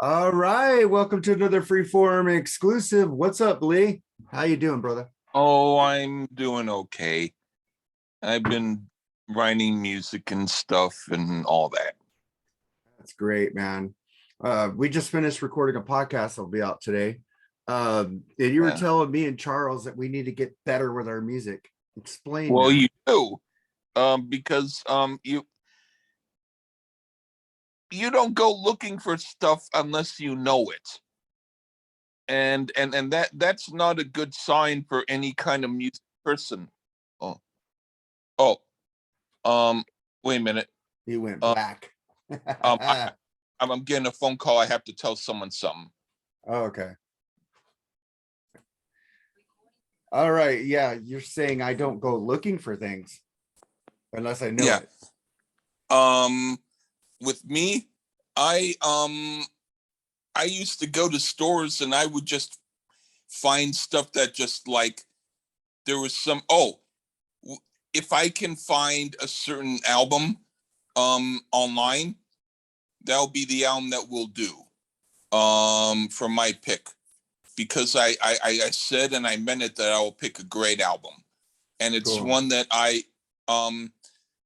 All right, welcome to another Freeform exclusive. What's up, Lee? How you doing, brother? Oh, I'm doing okay. I've been writing music and stuff and all that. That's great, man. We just finished recording a podcast that'll be out today. And you were Yeah. telling me and Charles that we need to get better with our music. Explain Well, that. you do, because you don't go looking for stuff unless you know it, and that's not a good sign for any kind of music person. Oh, oh, um, wait a minute. He went Um, black. um, I, I'm getting a phone call. I have to tell someone something. Oh, okay. All right. Yeah, you're saying I don't go looking for things unless I know Yeah. it. With me, I um I used to go to stores and I would just find stuff that just like there was some if I can find a certain album online, that'll be the album that we'll do for my pick, because I said and I meant it that I will pick a great album, and it's Cool. one that I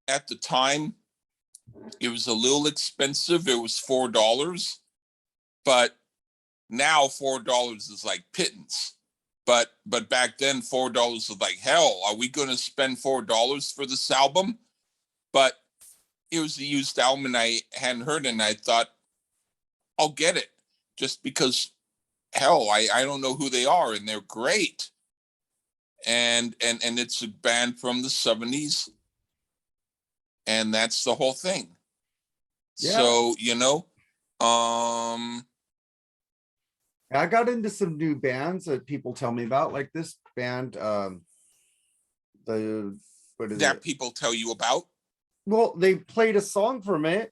at the time it was a little expensive. It was $4, but now $4 is like pittance. But back then $4 was like, hell, are we going to spend $4 for this album? But it was a used album and I hadn't heard it, and I thought I'll get it just because, hell, I don't know who they are and they're great. And it's a band from the 70s, and that's the whole thing. Yeah. So, um I got into some new bands that people tell me about, like this band, the what is that it? people tell you about. Well, they played a song from it.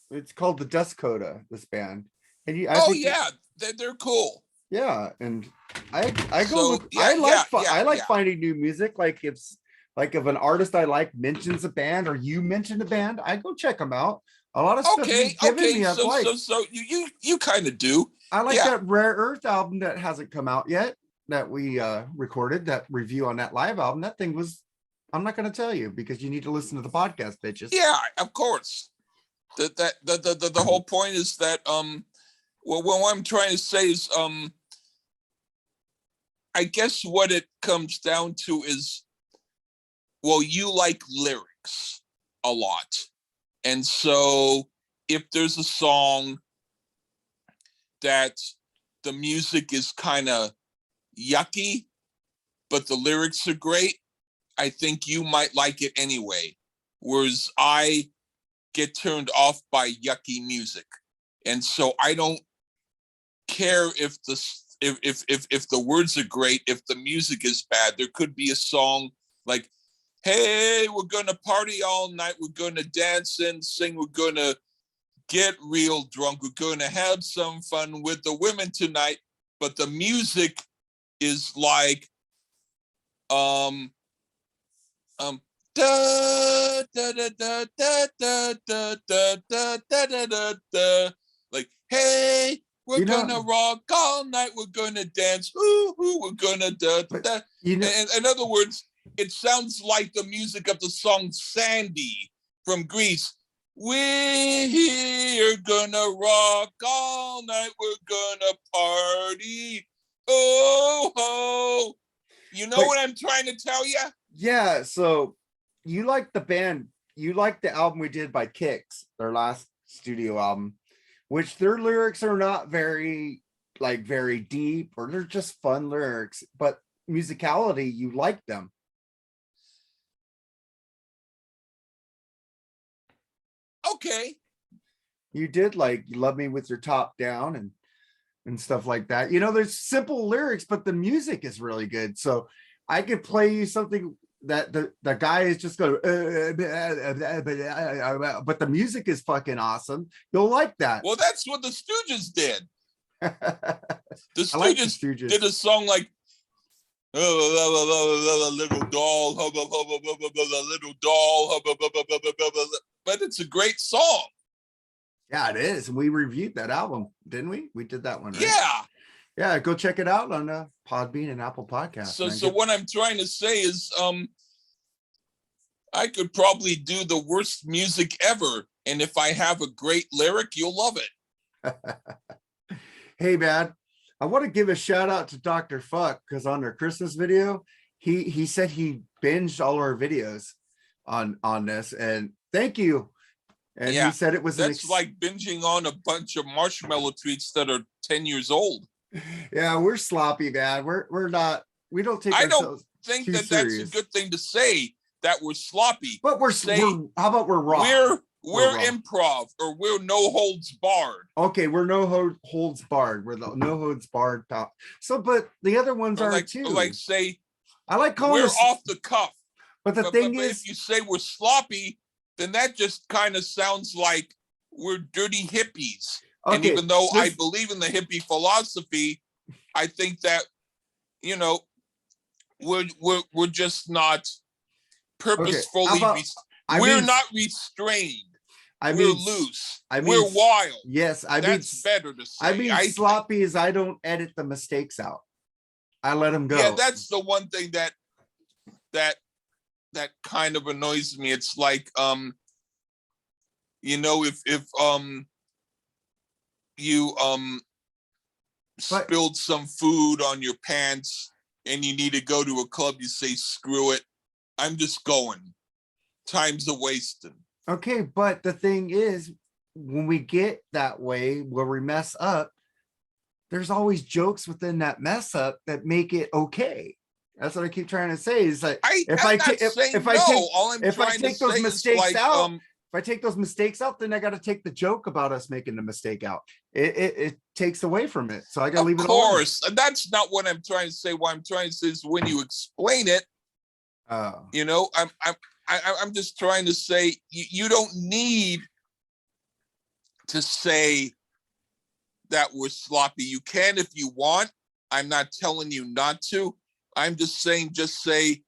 It's called the Dust Coda, this band. And you, I Oh think, yeah, they're cool. yeah, and I go So look. yeah, yeah, yeah, I like yeah. finding new music. Like if an artist I like mentions a band or you mention a band, I go check them out. A lot of stuff Okay, you've given okay. me, I've liked. So you kind of do. I like Yeah. that Rare Earth album that hasn't come out yet that we recorded that review on that live album. That thing was, I'm not going to tell you because you need to listen to the podcast, bitches. Yeah, of course. The whole point is that well, what I'm trying to say is I guess what it comes down to is, well, you like lyrics a lot. And so if there's a song that the music is kind of yucky, but the lyrics are great, I think you might like it anyway. Whereas I get turned off by yucky music. And so I don't care if the words are great, if the music is bad. There could be a song like, hey, we're gonna party all night, we're gonna dance and sing, we're gonna get real drunk, we're gonna have some fun with the women tonight, but the music is like um da da da da da da da da da da da da da, like, hey, we're You gonna know, rock all night, we're gonna dance, ooh, ooh, we're gonna da but da. you know, And in other words, it sounds like the music of the song Sandy from Greece. We're gonna rock all night, we're gonna party, oh ho. You know but what I'm trying to tell you? yeah, so you like the band, you like the album we did by Kicks, their last studio album, which their lyrics are not very deep, or they're just fun lyrics, but musicality, you like them. Okay. You did like you love me with your top down and stuff like that. There's simple lyrics, but the music is really good. So I could play you something that the guy is just going, but the music is fucking awesome. You'll like that. Well, that's what the Stooges did. The I like the Stooges Stooges. did a song like little doll, little doll, but it's a great song. Yeah, it is. And we reviewed that album, didn't we? We did that one, right? Yeah. Yeah, go check it out on Podbean and Apple Podcasts. So man. so what I'm trying to say is I could probably do the worst music ever. And if I have a great lyric, you'll love it. Hey man, I want to give a shout out to Dr. Fuck because on their Christmas video, he said he binged all our videos on this, and thank you. And Yeah, he said it was that's like binging on a bunch of marshmallow treats that are 10 years old. Yeah, we're sloppy, man. We're not. We don't take. I don't ourselves think too that serious. that's a good thing to say, that we're sloppy. But we're how about we're raw? We're raw. Improv, or we're no holds barred. Okay, we're no holds barred. We're the no holds barred top. So, but the other ones are like, too. Like say, I like calling we're us off the cuff. But the thing is, if you say we're sloppy, then that just kind of sounds like we're dirty hippies. Okay, and even though I believe in the hippie philosophy, I think that, you know, we're just not purposefully. Okay. We're not restrained. We're loose. We're wild. Yes, that's better to say. I mean, sloppy is I don't edit the mistakes out. I let them go. Yeah, that's the one thing that kind of annoys me. It's like, you know, if you spilled some food on your pants and you need to go to a club, you say, screw it, I'm just going. Time's a wasting. Okay, but the thing is, when we get that way where we mess up, there's always jokes within that mess up that make it okay. That's what I keep trying to say. Is like if I take those mistakes out, if I take those mistakes out, then I got to take the joke about us making the mistake out. It takes away from it. So I got to leave it. Of course, that's not what I'm trying to say. What I'm trying to say is when you explain it, you know, I'm just trying to say you don't need to say that we're sloppy. You can if you want. I'm not telling you not to. I'm just saying, just say,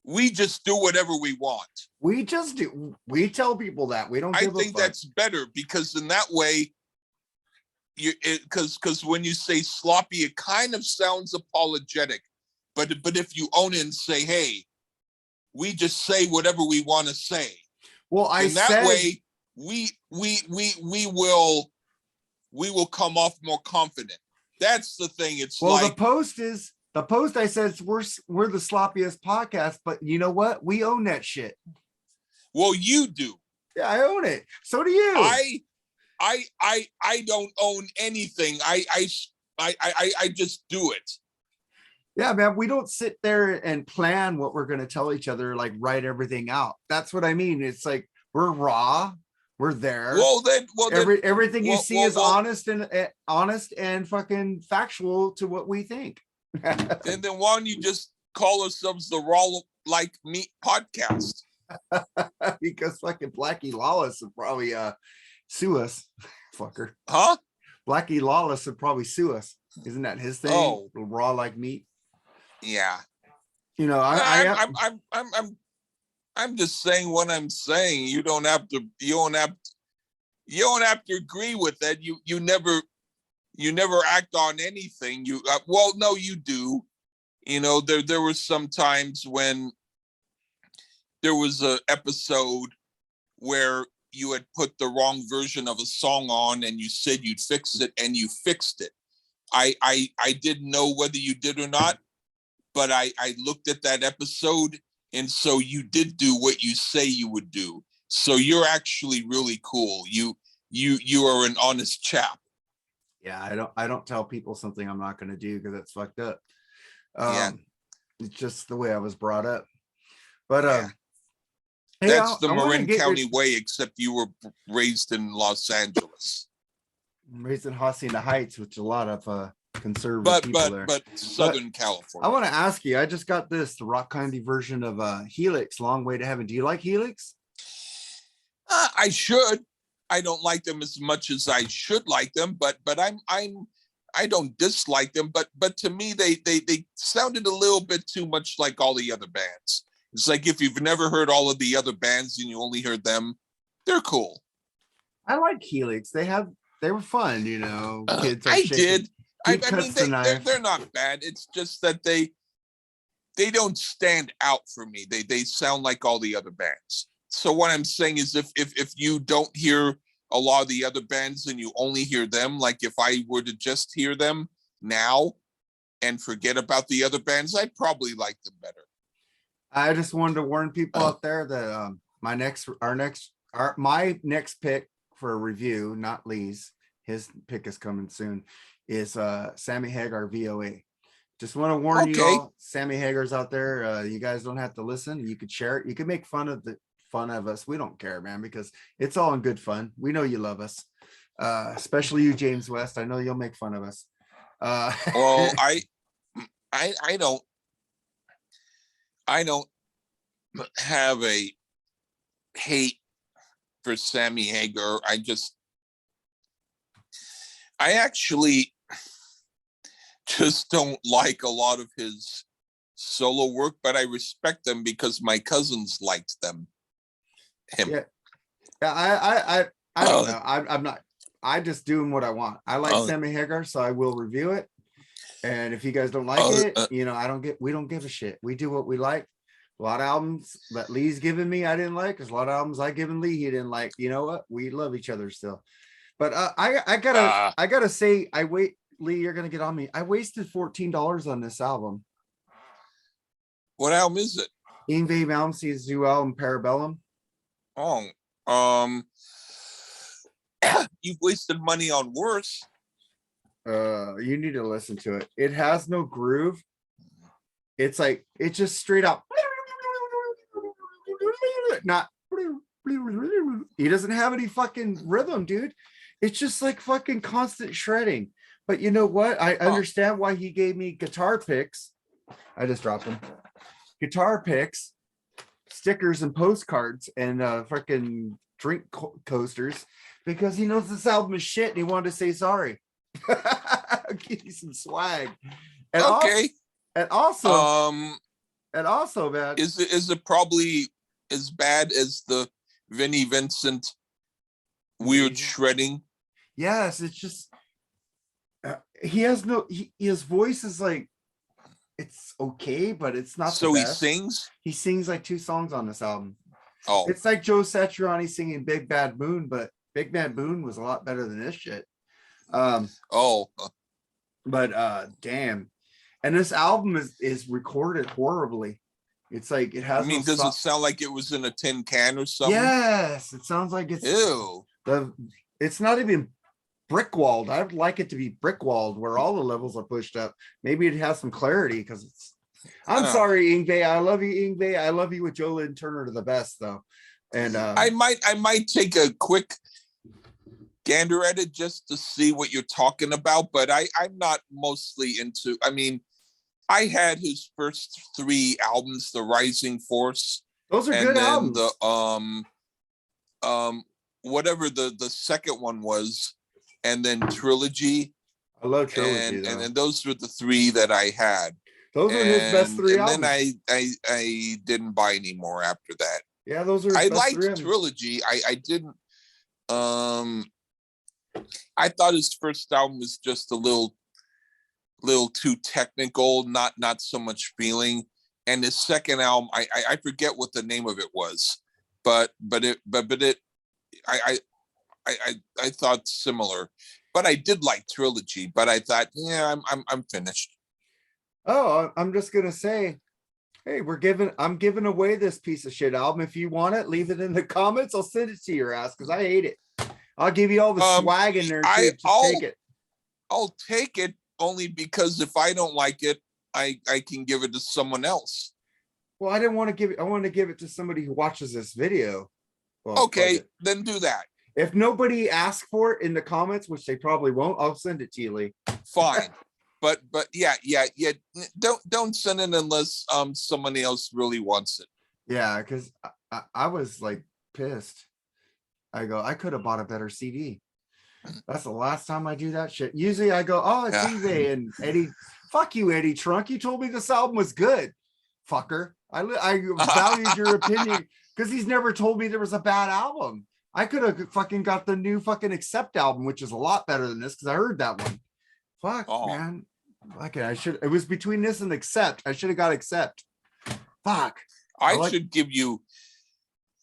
we just do whatever we want. We just do. We tell people that we don't. I think that's better, because in that way, because when you say sloppy, it kind of sounds apologetic. But if you own it and say, hey, we just say whatever we want to say. Well, in that way, we will come off more confident. That's the thing. It's like the post I said we're the sloppiest podcast, but you know what? We own that shit. Well, you do. Yeah, I own it. So do you. I don't own anything. I just do it. Yeah, man, we don't sit there and plan what we're going to tell each other, like write everything out. That's what I mean. It's like we're raw. We're there. Everything you see is honest and fucking factual to what we think. And then why don't you just call ourselves the Raw Like Meat Podcast? Because fucking Blackie Lawless would probably sue us, fucker. Huh? Blackie Lawless would probably sue us. Isn't that his thing? Oh, Raw Like Meat. Yeah. You know, I'm just saying what I'm saying. You don't have to agree with that. You never act on anything. Well, no, you do. You know, there were some times when there was an episode where you had put the wrong version of a song on and you said you'd fix it, and you fixed it. I didn't know whether you did or not, but I looked at that episode, and so you did do what you say you would do. So you're actually really cool. You are an honest chap. Yeah, I don't tell people something I'm not going to do because it's fucked up. Yeah, it's just the way I was brought up. But that's the Marin County way, except you were raised in Los Angeles. I'm raised in Hacienda Heights, which a lot of conservative people there. But Southern California. I want to ask you, I just got the Rock Candy version of Helix, Long Way to Heaven. Do you like Helix? I should. I don't like them as much as I should like them, but I don't dislike them. But to me, they sounded a little bit too much like all the other bands. It's like if you've never heard all of the other bands and you only heard them, they're cool. I like Helix. They were fun, you know. Kids are I shaking. did. He I cuts mean, the knife. they're not bad. It's just that they don't stand out for me. They sound like all the other bands. So what I'm saying is, if you don't hear a lot of the other bands and you only hear them, like if I were to just hear them now and forget about the other bands, I'd probably like them better. I just wanted to warn people out there that my next pick for a review, not Lee's, his pick is coming soon, is Sammy Hagar VOA. Just want to warn you Okay. all, Sammy Hagar's out there. You guys don't have to listen. You could share it. You could make fun of us. We don't care, man, because it's all in good fun. We know you love us. Especially you, James West. I know you'll make fun of us. Well, I don't have a hate for Sammy Hagar. I actually just don't like a lot of his solo work, but I respect them because my cousins liked him. Yeah, I don't know. I'm not. I just doing what I want. I like Sammy Hagar, so I will review it. And if you guys don't like it, you know, we don't give a shit. We do what we like. A lot of albums that Lee's given me, I didn't like. There's a lot of albums I given Lee, he didn't like. You know what? We love each other still. But I gotta say, Lee, you're gonna get on me. I wasted $14 on this album. What album is it? Yngwie Malmstee's new album, Parabellum. Oh, you've wasted money on worse. You need to listen to it. It has no groove. It's like it's just straight up. Not. He doesn't have any fucking rhythm, dude. It's just like fucking constant shredding. But you know what? I understand why he gave me guitar picks. I just dropped them. Guitar picks, stickers and postcards, and freaking drink coasters, because he knows this album is shit and he wanted to say sorry. Give you some swag. And okay. Also, man, is it probably as bad as the Vinnie Vincent weird shredding? Yes, it's just his voice is like, it's okay, but it's not. So he sings? He sings like 2 songs on this album. Oh. It's like Joe Satriani singing Big Bad Moon, but Big Bad Moon was a lot better than this shit. But damn. And this album is recorded horribly. It's like it has. I mean, does it sound like it was in a tin can or something? Yes, it sounds like it's. Ew. It's not even brick walled. I'd like it to be brick walled where all the levels are pushed up. Maybe it has some clarity because it's. I'm sorry, Yngwie. I love you, Yngwie. I love you with Joe Lynn Turner to the best, though. And I might take a quick gander at it just to see what you're talking about, but I'm not mostly into. I mean, I had his first 3 albums, The Rising Force. Those are good albums. The whatever the second one was, and then Trilogy. I love Trilogy, and then those were the 3 that I had. Those are his best 3 albums. And then I didn't buy any more after that. Yeah, those are. I liked Trilogy. I didn't. I thought his first album was just a little too technical, not so much feeling. And his second album, I forget what the name of it was, but I thought similar. But I did like Trilogy. But I thought, yeah, I'm finished. Oh, I'm just gonna say, hey, I'm giving away this piece of shit album. If you want it, leave it in the comments. I'll send it to your ass because I hate it. I'll give you all the swag in there. Take it. I'll take it only because if I don't like it, I can give it to someone else. Well, I didn't want to give it. I want to give it to somebody who watches this video. Well, okay, then do that. If nobody asks for it in the comments, which they probably won't, I'll send it to you, Lee. Fine. But yeah. Don't send it unless somebody else really wants it. Yeah, because I was like pissed. I could have bought a better CD. That's the last time I do that shit. Usually I go, oh, it's eBay, and Eddie, fuck you, Eddie Trunk. You told me this album was good, fucker. I valued your opinion because he's never told me there was a bad album. I could have fucking got the new fucking Accept album, which is a lot better than this because I heard that one. Fuck, Oh. man. Okay, it was between this and Accept. I should have got Accept. Fuck. I should give you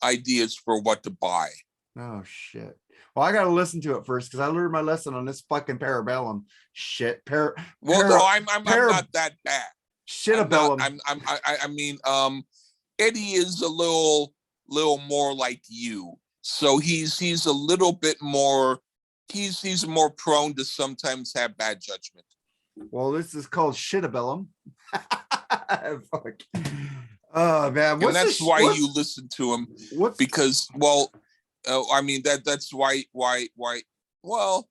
ideas for what to buy. Oh shit. Well, I gotta listen to it first because I learned my lesson on this fucking Parabellum shit. Well, no, I'm not that bad. Shitabellum. I mean, Eddie is a little more like you, so he's a little bit more. He's more prone to sometimes have bad judgment. Well, this is called Shitabellum. Fuck. Oh man, and that's why you listen to him. Because, well, I mean that's why. Well,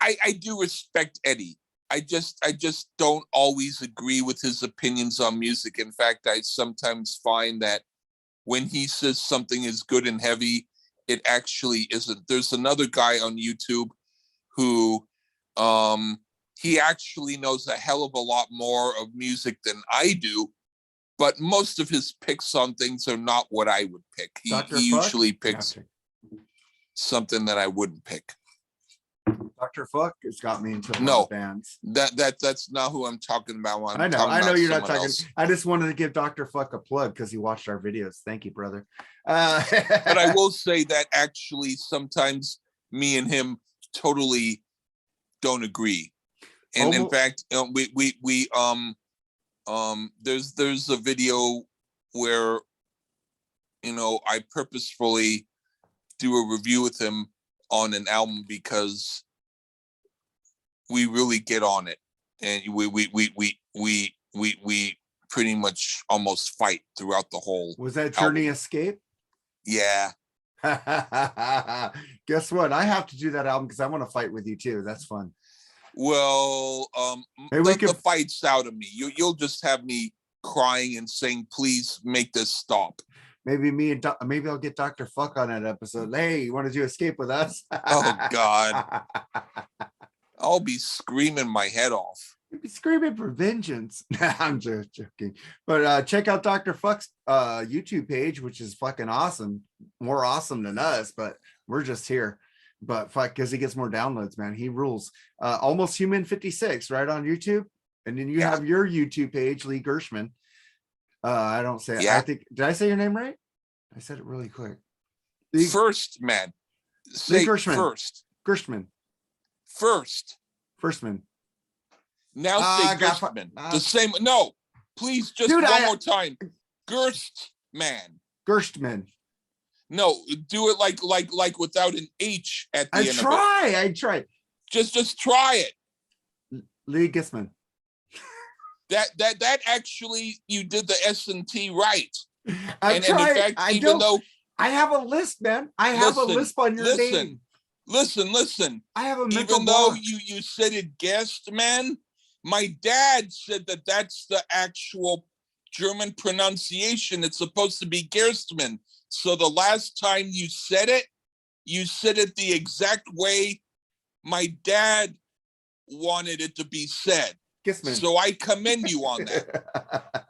I do respect Eddie. I just don't always agree with his opinions on music. In fact, I sometimes find that when he says something is good and heavy, it actually isn't. There's another guy on YouTube who he actually knows a hell of a lot more of music than I do, but most of his picks on things are not what I would pick. He usually picks something that I wouldn't pick. Dr. Fuck has got me into bands. That's not who I'm talking about. I know you're not talking. I just wanted to give Dr. Fuck a plug because he watched our videos. Thank you, brother. But I will say that actually sometimes me and him totally don't agree. And in fact, there's a video where, I purposefully do a review with him on an album because we really get on it, and we pretty much almost fight throughout the whole. Was that Journey Escape? Yeah. Guess what? I have to do that album because I want to fight with you too. That's fun. Well, the fight's out of me. You'll just have me crying and saying, "Please make this stop." Maybe maybe I'll get Dr. Fuck on that episode. Hey, you want to do Escape with us? Oh God. I'll be screaming my head off. You'll be screaming for vengeance. I'm just joking. But check out Dr. Fuck's YouTube page, which is fucking awesome. More awesome than us, but we're just here. But fuck, because he gets more downloads, man. He rules. Almost Human 56, right, on YouTube. And then you have your YouTube page, Lee Gershman. I don't say it. I think, did I say your name right? I said it really quick. First, man. Say Gershman. First. Gershman. Firstman. Now say Gershman. The same. No, please, just one more time. Gerstman. No, do it like without an H at the end of it. I try. Just try it. Lee Gisman. That actually, you did the S&T right. And in fact, I have a list, man. I have a lisp on your name. Listen. I have a mental even though you said it guessed, man, my dad said that's the actual German pronunciation. It's supposed to be Gerstmann. So the last time you said it the exact way my dad wanted it to be said. Gisman. So I commend you on that.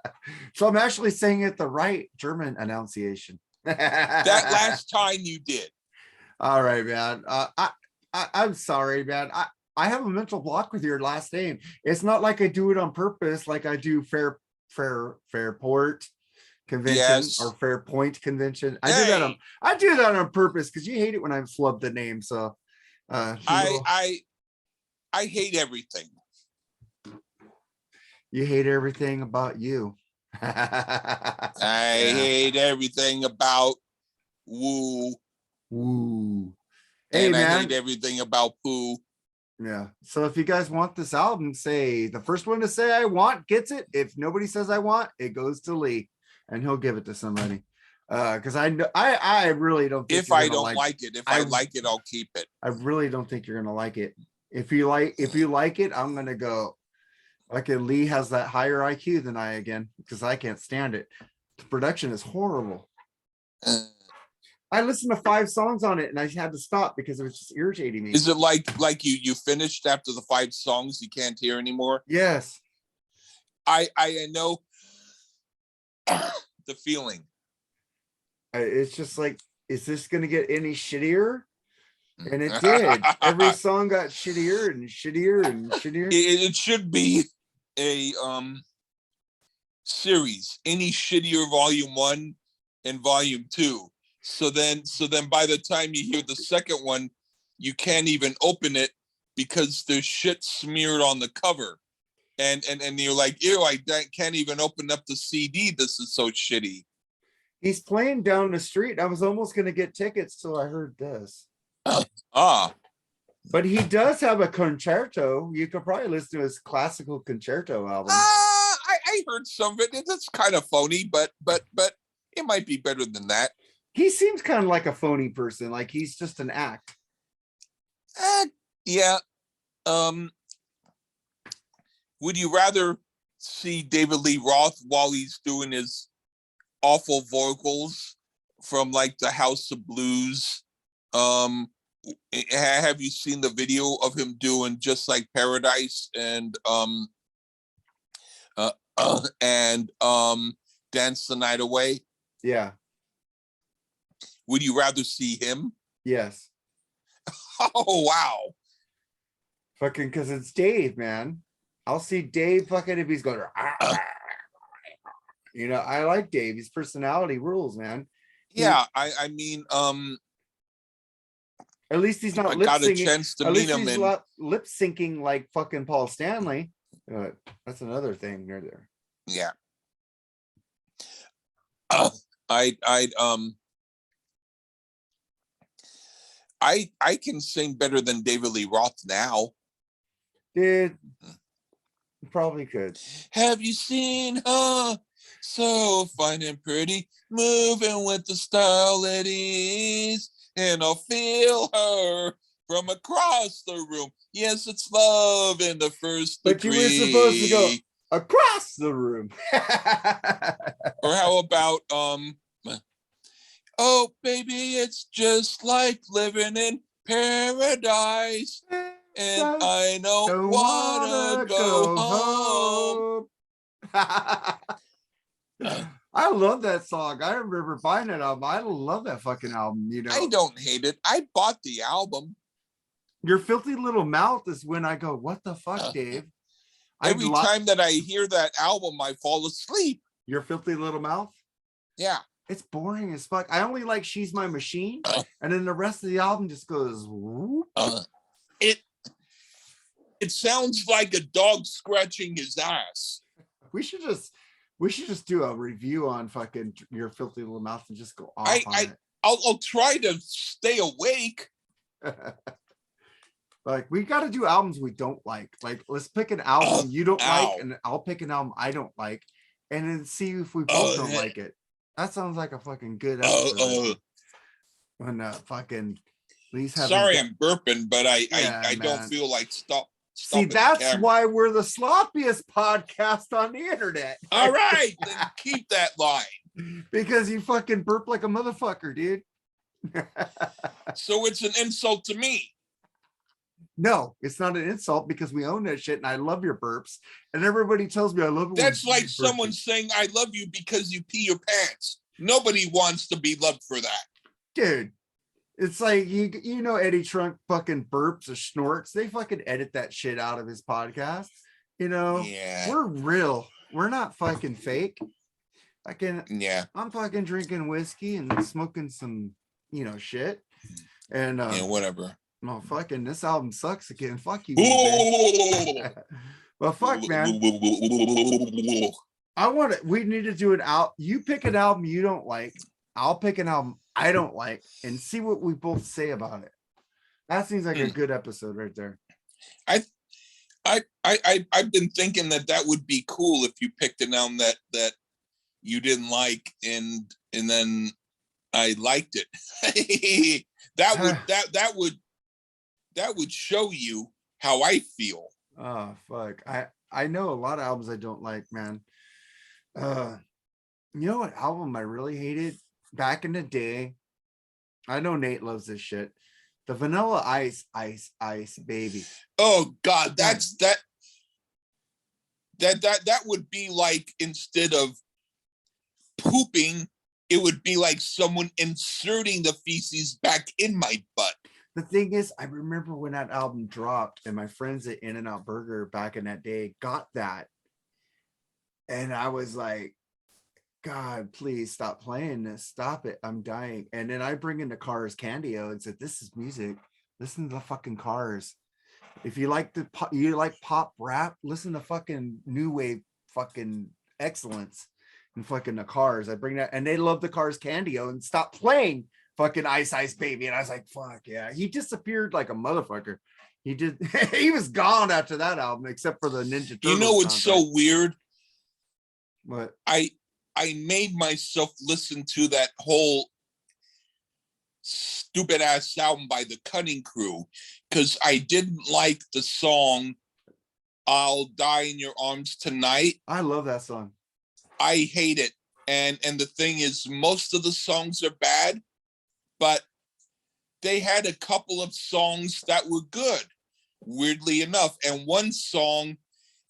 So I'm actually saying it the right German enunciation. That last time you did. All right, man. I'm sorry, man. I have a mental block with your last name. It's not like I do it on purpose, like I do Fairport Convention or Fair Point Convention. I do that on purpose because you hate it when I flub the name. So I hate everything. You hate everything about you. I hate everything about woo. Hey, and man. I hate everything about poo. Yeah. So if you guys want this album, say the first one to say I want gets it. If nobody says I want, it goes to Lee, and he'll give it to somebody. Because I really don't think if I don't like it. If I like it, I'll keep it. I really don't think you're gonna like it. If you like it, I'm gonna go. Okay, Lee has that higher IQ than I again, because I can't stand it. The production is horrible. I listened to 5 songs on it and I had to stop because it was just irritating me. Is it like you finished after the 5 songs you can't hear anymore? Yes. I know the feeling. It's just like is this gonna get any shittier? And it did. Every song got shittier and shittier and shittier. It should be a series, Any Shittier Volume 1 and Volume 2. So then by the time you hear the second one, you can't even open it because there's shit smeared on the cover. And you're like, ew, I can't even open up the CD. This is so shitty. He's playing down the street. I was almost gonna get tickets till I heard this. But he does have a concerto. You could probably listen to his classical concerto album. I heard some of it. It's kind of phony, but it might be better than that. He seems kind of like a phony person, like he's just an act. Yeah. Would you rather see David Lee Roth while he's doing his awful vocals from like the House of Blues? Have you seen the video of him doing Just Like Paradise and Dance the Night Away? Yeah. Would you rather see him? Yes. Oh wow. Fucking because it's Dave, man. I'll see Dave fucking if he's going, you know, I like Dave. His personality rules, man. Yeah, I mean, at least he's not I lip got a syncing. chance to At meet least him he's and not lip syncing like fucking Paul Stanley. That's another thing near there. yeah. I can sing better than David Lee Roth now. Dude, probably could. Have you seen her? So fine and pretty, moving with the style it is, and I'll feel her from across the room. Yes, it's love in the first But degree. you were supposed to go across the room. Or how about oh baby, it's just like living in paradise, and I don't wanna go home. I love that song. I remember buying that album. I love that fucking album. You know, I don't hate it. I bought the album. Your Filthy Little Mouth is when I go, what the fuck, Dave? Every time that I hear that album, I fall asleep. Your Filthy Little Mouth? Yeah. It's boring as fuck. I only like She's My Machine, and then the rest of the album just goes whoop. It sounds like a dog scratching his ass. We should just do a review on fucking Your Filthy Little Mouth and just go off on it. I'll try to stay awake. Like, we got to do albums we don't like. Like, let's pick an album you don't like, and I'll pick an album I don't like, and then see if we both don't like it. That sounds like a fucking good episode. When fucking Lee's having. Sorry, I'm burping, but I don't feel like stop. See, that's why we're the sloppiest podcast on the internet. All right, then keep that line. Because you fucking burp like a motherfucker, dude. So it's an insult to me. No, it's not an insult because we own that shit and I love your burps. And everybody tells me I love it. That's like someone saying I love you because you pee your pants. Nobody wants to be loved for that. Dude, it's like, you know, Eddie Trunk fucking burps or snorts. They fucking edit that shit out of his podcast. You know, yeah. We're real. We're not fucking fake. I'm fucking drinking whiskey and smoking some, you know, shit. And yeah, whatever. Oh, fucking, this album sucks again. Fuck you. Well, fuck, man. We need to do it out. You pick an album you don't like. I'll pick an album I don't like and see what we both say about it. That seems like a good episode right there. I've been thinking that would be cool if you picked an album that you didn't like and then I liked it. that would show you how I feel. Oh fuck. I know a lot of albums I don't like, man. You know what album I really hated back in the day? I know Nate loves this shit. The Vanilla Ice Baby. Oh God, that would be like, instead of pooping, it would be like someone inserting the feces back in my butt. The thing is, I remember when that album dropped, and my friends at In-N-Out Burger back in that day got that. And I was like, God, please stop playing this. Stop it. I'm dying. And then I bring in the Cars Candio and said, this is music. Listen to the fucking Cars. If you like you like pop rap, listen to fucking new wave fucking excellence and fucking the Cars. I bring that, and they love the Cars Candio and stop playing fucking Ice Ice Baby. And I was like, fuck yeah. He disappeared like a motherfucker. He did. He was gone after that album, except for the Ninja Turtles. You know what's so weird? What? I made myself listen to that whole stupid ass album by the Cutting Crew because I didn't like the song "I'll Die in Your Arms Tonight." I love that song. I hate it, and the thing is, most of the songs are bad, but they had a couple of songs that were good, weirdly enough, and one song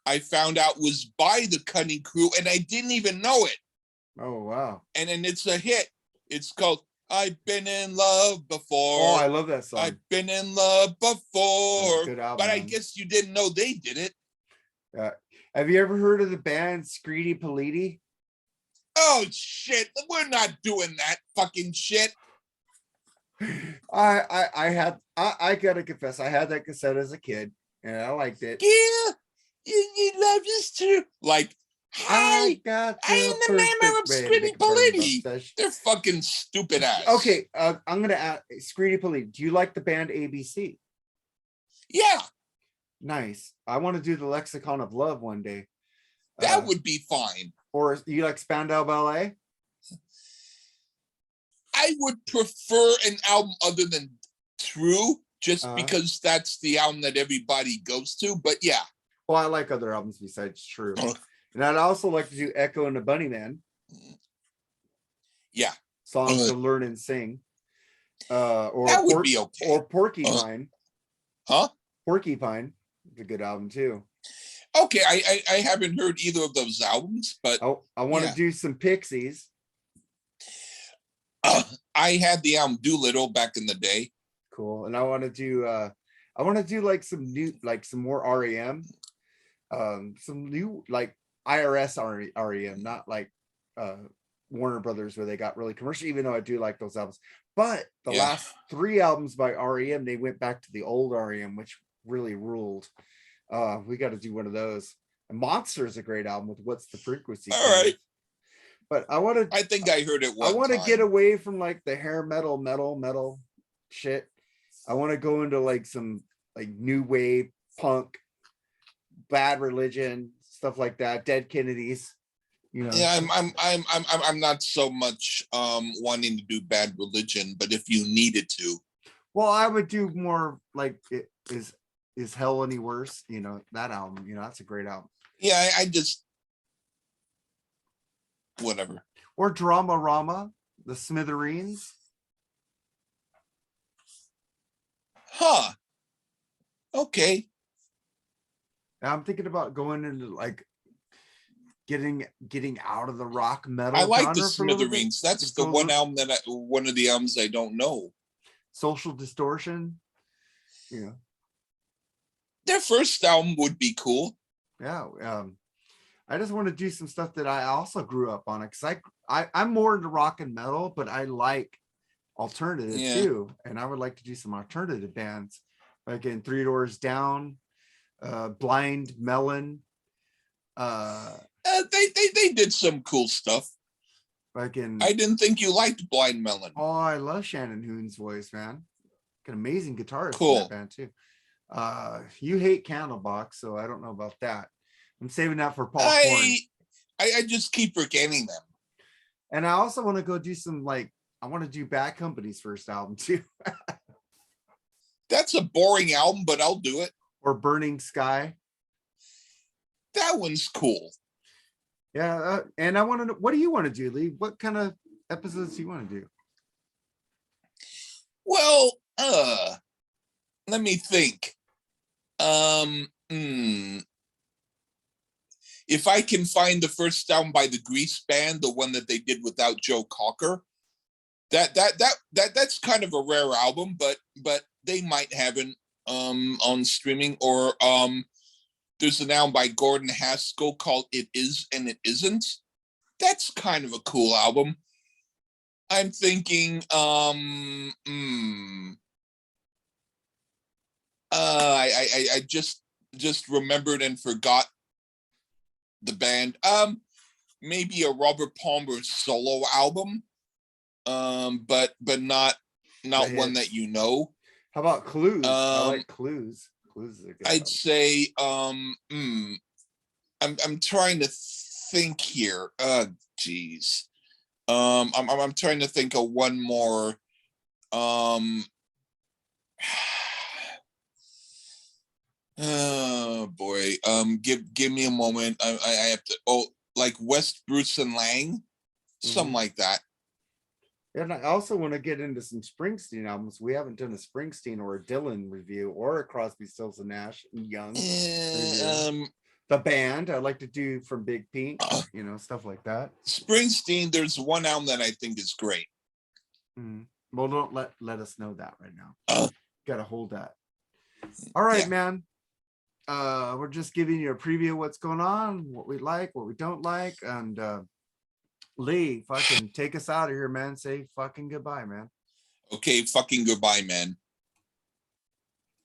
I found out was by the Cutting Crew, and I didn't even know it. Oh wow! And it's a hit. It's called "I've Been in Love Before." Oh, I love that song. I've been in love before. Good album, but I man. guess you didn't know they did it. Have you ever heard of the band Screedy Politi? Oh shit! We're not doing that fucking shit. I gotta confess, I had that cassette as a kid, and I liked it. Yeah, you love this too. Like, I got I am the member of Screedy Politi. They're fucking stupid ass. Okay, I'm gonna ask Screedy Politi. Do you like the band ABC? Yeah, nice. I want to do the Lexicon of Love one day. That would be fine. Or you like Spandau Ballet? I would prefer an album other than True, just because that's the album that everybody goes to. But yeah. Well, I like other albums besides True. And I'd also like to do Echo and the Bunnymen. Yeah. Songs to learn and sing. Or that would be okay. Or Porcupine. Huh? Porcupine. It's a good album too. Okay, I haven't heard either of those albums, but I want to do some Pixies. I had the album Doolittle back in the day. Cool. And I want to do like some new, like some more REM. Some new like IRS REM, not like Warner Brothers where they got really commercial, even though I do like those albums. But the last 3 albums by REM, they went back to the old REM, which really ruled. We got to do one of those. And Monster is a great album with What's the Frequency. All right. But I think I heard it once. I want to get away from like the hair metal shit. I want to go into like some like new wave punk, Bad Religion, stuff like that, Dead Kennedys. You know. Yeah, I'm not so much wanting to do Bad Religion, but if you needed to. Well, I would do more like is Hell Any Worse? You know, that album, you know, that's a great album. Yeah, I just whatever. Or Drama Rama, the Smithereens. Huh. Okay. Now I'm thinking about going into like getting out of the rock metal. I like the Smithereens. That's the one album one of the albums I don't know. Social Distortion. You know. Their first album would be cool. Yeah. I just want to do some stuff that I also grew up on, because I'm more into rock and metal, but I like alternative too. And I would like to do some alternative bands. Like in Three Doors Down, Blind Melon. They did some cool stuff. Like in I didn't think you liked Blind Melon. Oh, I love Shannon Hoon's voice, man. An amazing guitarist cool. in that band too. You hate Candlebox, so I don't know about that. I'm saving that for Paul Korn. I just keep forgetting them. And I also want to go do some I want to do Bad Company's first album too. That's a boring album, but I'll do it. Or Burning Sky. That one's cool. Yeah, and I want to know, what do you want to do, Lee? What kind of episodes do you want to do? Well, let me think. if I can find the first album by the Grease Band, the one that they did without Joe Cocker, that's kind of a rare album, but they might have it on streaming. Or there's an album by Gordon Haskell called It Is and It Isn't. That's kind of a cool album. I'm thinking I just remembered and forgot the band. Maybe a Robert Palmer solo album. But not The one hits. that you know. How about Clues? I Um, like Clues. Clues is a good I'd album. say I'm trying to think here. Geez. I'm trying to think of one more. Oh boy. Give me a moment. I have to. Oh, like West Bruce and Lang, something Mhm. like that. And I also want to get into some Springsteen albums. We haven't done a Springsteen or a Dylan review or a Crosby, Stills and Nash and Young review. The band I like to do from Big Pink, stuff like that. Springsteen. There's one album that I think is great. Mhm. Well, don't let us know that right now. Uh, Gotta hold that. All right, Yeah. man. We're just giving you a preview of what's going on, what we like, what we don't like, and Lee, fucking take us out of here, man. Say fucking goodbye, man. Okay, fucking goodbye, man.